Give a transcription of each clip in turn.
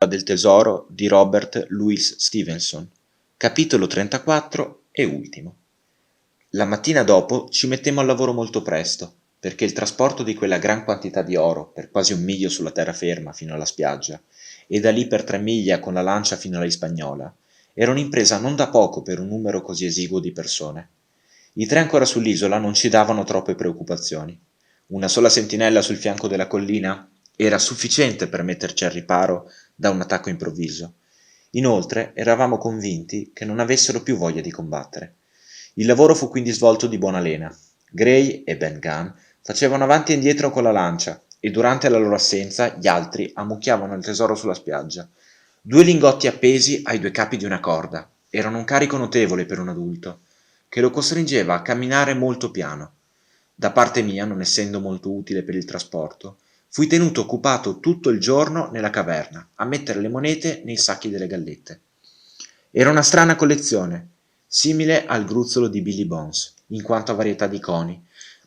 del tesoro di Robert Louis Stevenson, capitolo 34 e ultimo. La mattina dopo ci mettemmo al lavoro molto presto, perché il trasporto di quella gran quantità di oro per quasi 1 miglio sulla terraferma fino alla spiaggia e da lì per 3 miglia con la lancia fino alla Hispagnola era un'impresa non da poco per un numero così esiguo di persone. I tre ancora sull'isola non ci davano troppe preoccupazioni. Una sola sentinella sul fianco della collina era sufficiente per metterci al riparo da un attacco improvviso. Inoltre eravamo convinti che non avessero più voglia di combattere. Il lavoro fu quindi svolto di buona lena. Gray e Ben Gunn facevano avanti e indietro con la lancia e durante la loro assenza gli altri ammucchiavano il tesoro sulla spiaggia. 2 lingotti appesi ai 2 capi di una corda erano un carico notevole per un adulto, che lo costringeva a camminare molto piano. Da parte mia, non essendo molto utile per il trasporto, fui tenuto occupato tutto il giorno nella caverna, a mettere le monete nei sacchi delle gallette. Era una strana collezione, simile al gruzzolo di Billy Bones, in quanto a varietà di coni,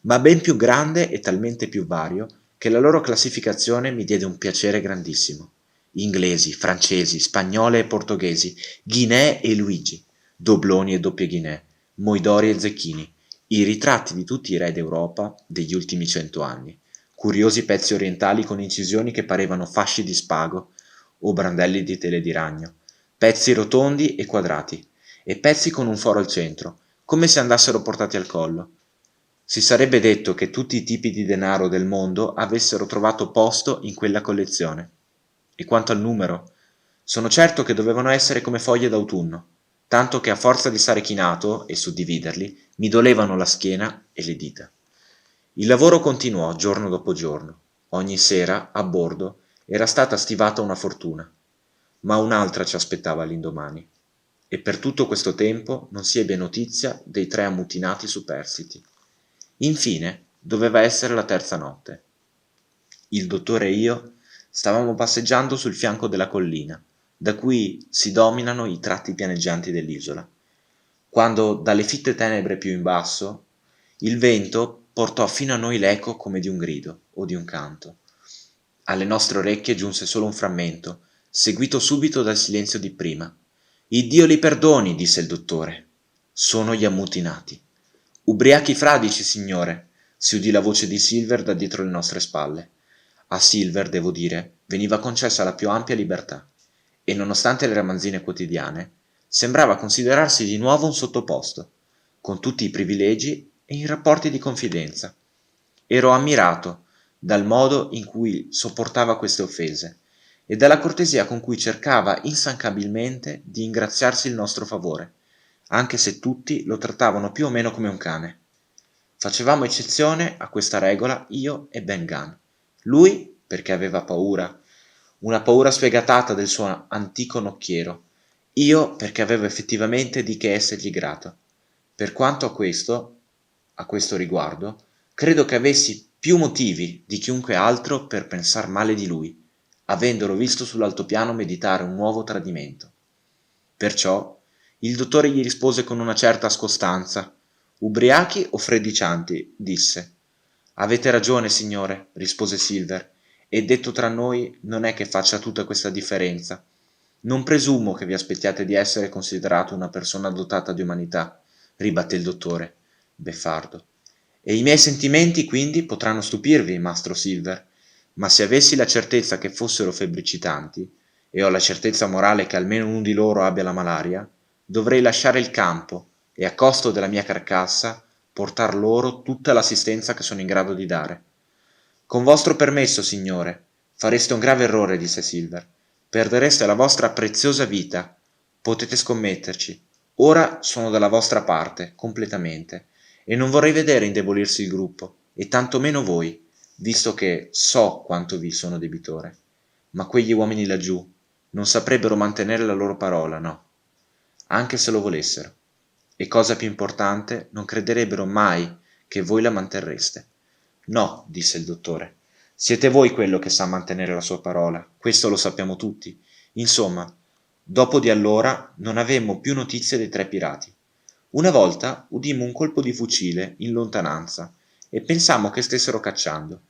ma ben più grande e talmente più vario che la loro classificazione mi diede un piacere grandissimo. Inglesi, francesi, spagnole e portoghesi, Guinee e Luigi, dobloni e doppie Guinee, moidori e zecchini, i ritratti di tutti i re d'Europa degli ultimi 100 anni, curiosi pezzi orientali con incisioni che parevano fasci di spago o brandelli di tele di ragno, pezzi rotondi e quadrati, e pezzi con un foro al centro, come se andassero portati al collo. Si sarebbe detto che tutti i tipi di denaro del mondo avessero trovato posto in quella collezione. E quanto al numero, sono certo che dovevano essere come foglie d'autunno, tanto che a forza di stare chinato e suddividerli, mi dolevano la schiena e le dita. Il lavoro continuò giorno dopo giorno. Ogni sera, a bordo, era stata stivata una fortuna, ma un'altra ci aspettava l'indomani. E per tutto questo tempo non si ebbe notizia dei tre ammutinati superstiti. Infine, doveva essere la terza notte. Il dottore e io stavamo passeggiando sul fianco della collina, da cui si dominano i tratti pianeggianti dell'isola, quando dalle fitte tenebre più in basso il vento portò fino a noi l'eco come di un grido o di un canto. Alle nostre orecchie giunse solo un frammento, seguito subito dal silenzio di prima. Iddio li perdoni, disse il dottore. Sono gli ammutinati. Ubriachi fradici, signore, si udì la voce di Silver da dietro le nostre spalle. A Silver, devo dire, veniva concessa la più ampia libertà, e nonostante le ramanzine quotidiane, sembrava considerarsi di nuovo un sottoposto, con tutti i privilegi e i rapporti di confidenza. Ero ammirato dal modo in cui sopportava queste offese e dalla cortesia con cui cercava instancabilmente di ingraziarsi il nostro favore, anche se tutti lo trattavano più o meno come un cane. Facevamo eccezione a questa regola io e Ben Gunn. Lui perché aveva paura, una paura sfegatata del suo antico nocchiero, io perché avevo effettivamente di che essergli grato. Per quanto a questo riguardo, credo che avessi più motivi di chiunque altro per pensar male di lui, avendolo visto sull'altopiano meditare un nuovo tradimento. Perciò il dottore gli rispose con una certa scostanza. Ubriachi o fredicianti? Disse. Avete ragione, signore, rispose Silver, e detto tra noi non è che faccia tutta questa differenza. Non presumo che vi aspettiate di essere considerato una persona dotata di umanità, ribatté il dottore, beffardo. E i miei sentimenti quindi potranno stupirvi, mastro Silver, ma se avessi la certezza che fossero febbricitanti, e ho la certezza morale che almeno uno di loro abbia la malaria, dovrei lasciare il campo e a costo della mia carcassa portar loro tutta l'assistenza che sono in grado di dare. Con vostro permesso, signore, fareste un grave errore, disse Silver. Perdereste la vostra preziosa vita. Potete scommetterci. Ora sono dalla vostra parte, completamente, e non vorrei vedere indebolirsi il gruppo, e tantomeno voi, visto che so quanto vi sono debitore. Ma quegli uomini laggiù non saprebbero mantenere la loro parola, no, anche se lo volessero. E cosa più importante, non crederebbero mai che voi la manterreste. No, disse il dottore, siete voi quello che sa mantenere la sua parola, questo lo sappiamo tutti. Insomma, dopo di allora non avemmo più notizie dei tre pirati. Una volta udimmo un colpo di fucile in lontananza e pensammo che stessero cacciando.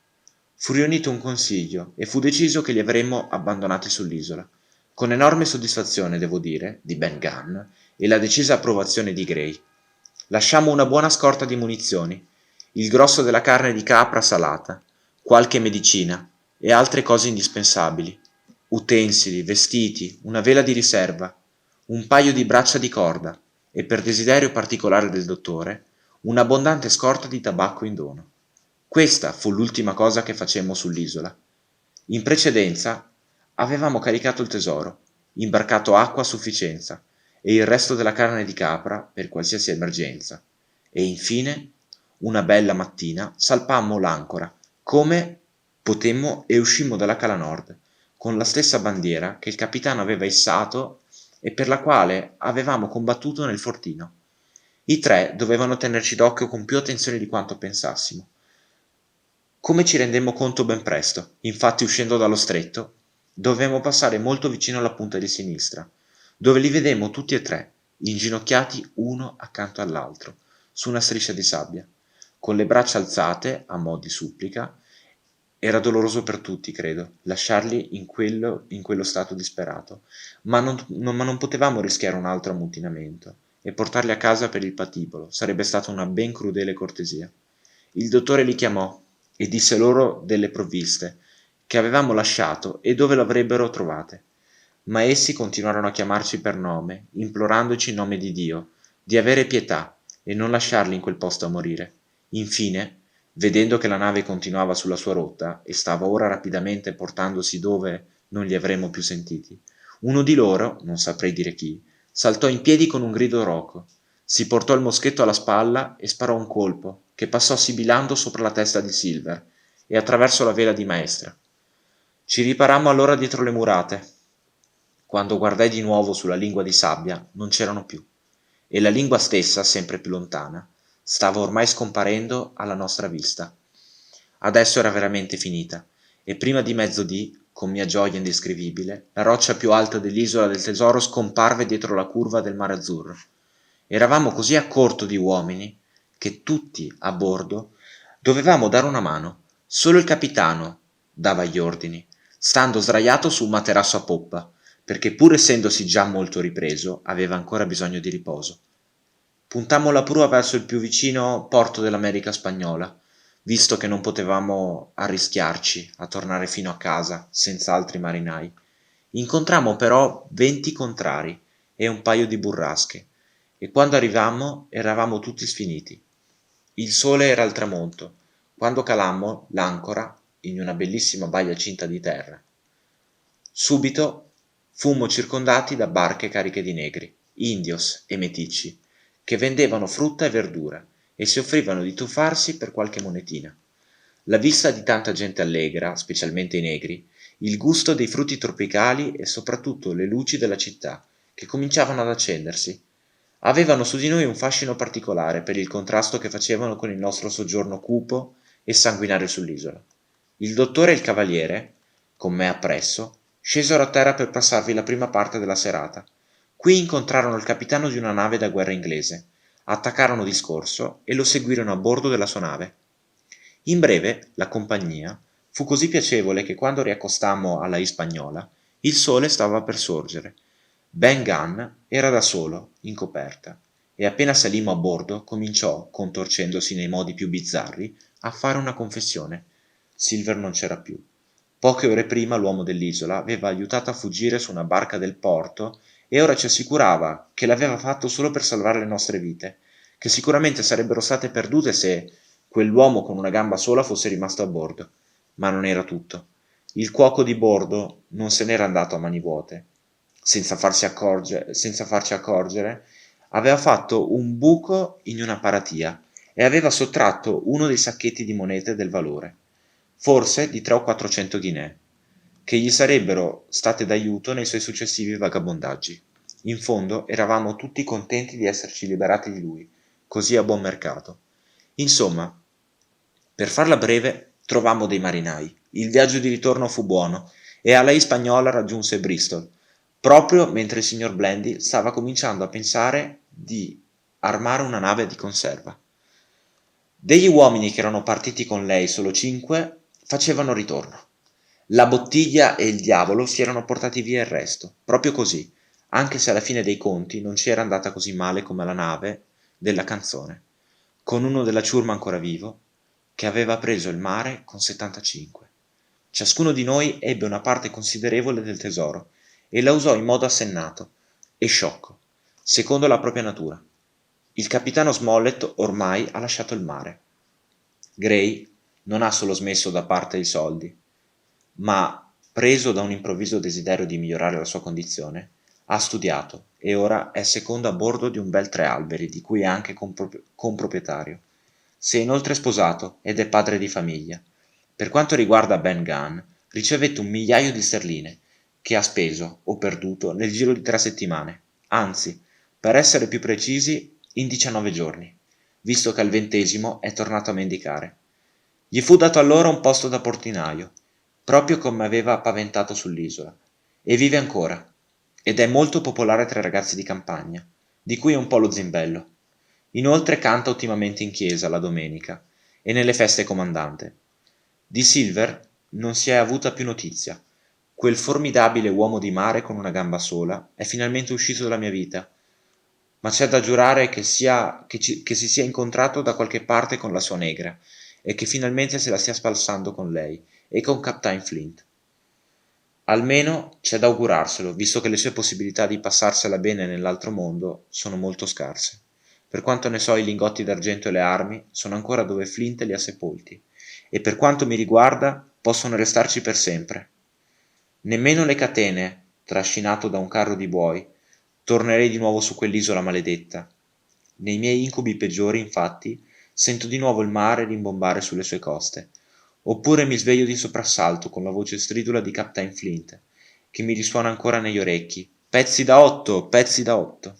Fu riunito un consiglio e fu deciso che li avremmo abbandonati sull'isola. con enorme soddisfazione, devo dire, di Ben Gunn e la decisa approvazione di Gray. Lasciammo una buona scorta di munizioni, il grosso della carne di capra salata, qualche medicina e altre cose indispensabili, utensili, vestiti, una vela di riserva, un paio di braccia di corda e, per desiderio particolare del dottore, un'abbondante scorta di tabacco in dono. Questa fu l'ultima cosa che facemmo sull'isola. In precedenza avevamo caricato il tesoro, imbarcato acqua a sufficienza e il resto della carne di capra per qualsiasi emergenza. E infine, una bella mattina, salpammo l'ancora, come potemmo e uscimmo dalla cala nord, con la stessa bandiera che il capitano aveva issato e per la quale avevamo combattuto nel fortino. I tre dovevano tenerci d'occhio con più attenzione di quanto pensassimo. Come ci rendemmo conto ben presto, infatti uscendo dallo stretto, dovemmo passare molto vicino alla punta di sinistra, dove li vedemmo tutti e tre, inginocchiati uno accanto all'altro, su una striscia di sabbia, con le braccia alzate, a mo' di supplica. Era doloroso per tutti, credo, lasciarli in quello stato disperato, ma non potevamo rischiare un altro ammutinamento, e portarli a casa per il patibolo sarebbe stata una ben crudele cortesia. Il dottore li chiamò e disse loro delle provviste che avevamo lasciato e dove l'avrebbero trovate. Ma essi continuarono a chiamarci per nome, implorandoci in nome di Dio, di avere pietà e non lasciarli in quel posto a morire. Infine, vedendo che la nave continuava sulla sua rotta e stava ora rapidamente portandosi dove non li avremmo più sentiti, uno di loro, non saprei dire chi, saltò in piedi con un grido roco, si portò il moschetto alla spalla e sparò un colpo che passò sibilando sopra la testa di Silver e attraverso la vela di maestra. Ci riparammo allora dietro le murate. Quando guardai di nuovo sulla lingua di sabbia non c'erano più, e la lingua stessa, sempre più lontana, stava ormai scomparendo alla nostra vista. Adesso era veramente finita, e prima di mezzodì, con mia gioia indescrivibile, la roccia più alta dell'isola del tesoro scomparve dietro la curva del mare azzurro. Eravamo così a corto di uomini che tutti a bordo dovevamo dare una mano. Solo il capitano dava gli ordini, stando sdraiato su un materasso a poppa, perché pur essendosi già molto ripreso, aveva ancora bisogno di riposo. Puntammo la prua verso il più vicino porto dell'America spagnola, visto che non potevamo arrischiarci a tornare fino a casa senza altri marinai. Incontrammo però venti contrari e un paio di burrasche, e quando arrivammo eravamo tutti sfiniti. Il sole era al tramonto, quando calammo l'ancora in una bellissima baia cinta di terra. Subito fummo circondati da barche cariche di negri, indios e meticci, che vendevano frutta e verdura e si offrivano di tuffarsi per qualche monetina. La vista di tanta gente allegra, specialmente i negri, il gusto dei frutti tropicali e soprattutto le luci della città, che cominciavano ad accendersi, avevano su di noi un fascino particolare per il contrasto che facevano con il nostro soggiorno cupo e sanguinario sull'isola. Il dottore e il cavaliere, con me appresso, scesero a terra per passarvi la prima parte della serata. Qui incontrarono il capitano di una nave da guerra inglese, attaccarono discorso e lo seguirono a bordo della sua nave. In breve, la compagnia fu così piacevole che quando riaccostammo alla Ispagnola, il sole stava per sorgere. Ben Gunn era da solo, in coperta, e appena salimmo a bordo cominciò, contorcendosi nei modi più bizzarri, a fare una confessione. Silver non c'era più. Poche ore prima l'uomo dell'isola aveva aiutato a fuggire su una barca del porto e ora ci assicurava che l'aveva fatto solo per salvare le nostre vite, che sicuramente sarebbero state perdute se quell'uomo con una gamba sola fosse rimasto a bordo. Ma non era tutto. Il cuoco di bordo non se n'era andato a mani vuote. Senza farci accorgere, aveva fatto un buco in una paratia e aveva sottratto uno dei sacchetti di monete del valore, forse di 300 o 400 ghinè, che gli sarebbero state d'aiuto nei suoi successivi vagabondaggi. In fondo eravamo tutti contenti di esserci liberati di lui, così a buon mercato. Insomma, per farla breve, trovammo dei marinai. Il viaggio di ritorno fu buono e alla Spagnola raggiunse Bristol, proprio mentre il signor Blandy stava cominciando a pensare di armare una nave di conserva. Degli uomini che erano partiti con lei, solo 5, facevano ritorno. La bottiglia e il diavolo si erano portati via il resto, proprio così, anche se alla fine dei conti non ci era andata così male come la nave della canzone, con uno della ciurma ancora vivo, che aveva preso il mare con 75. Ciascuno di noi ebbe una parte considerevole del tesoro e la usò in modo assennato e sciocco, secondo la propria natura. Il capitano Smollett ormai ha lasciato il mare. Gray non ha solo smesso da parte i soldi, ma, preso da un improvviso desiderio di migliorare la sua condizione, ha studiato e ora è secondo a bordo di un bel tre alberi di cui è anche comproprietario. Si è inoltre sposato ed è padre di famiglia. Per quanto riguarda Ben Gunn, ricevette 1 migliaio di sterline, che ha speso o perduto nel giro di 3 settimane, anzi, per essere più precisi, in 19 giorni, visto che al 20° è tornato a mendicare. Gli fu dato allora un posto da portinaio, proprio come aveva paventato sull'isola, e vive ancora, ed è molto popolare tra i ragazzi di campagna, di cui è un po' lo zimbello. Inoltre canta ultimamente in chiesa la domenica e nelle feste comandante. Di Silver non si è avuta più notizia. Quel formidabile uomo di mare con una gamba sola è finalmente uscito dalla mia vita, ma c'è da giurare che si sia incontrato da qualche parte con la sua negra e che finalmente se la stia spalsando con lei e con Captain Flint. Almeno c'è da augurarselo, visto che le sue possibilità di passarsela bene nell'altro mondo sono molto scarse. Per quanto ne so, i lingotti d'argento e le armi sono ancora dove Flint li ha sepolti, e per quanto mi riguarda possono restarci per sempre. Nemmeno le catene, trascinato da un carro di buoi, tornerei di nuovo su quell'isola maledetta. Nei miei incubi peggiori, infatti, sento di nuovo il mare rimbombare sulle sue coste, oppure mi sveglio di soprassalto con la voce stridula di Captain Flint, che mi risuona ancora negli orecchi. Pezzi da 8, pezzi da 8.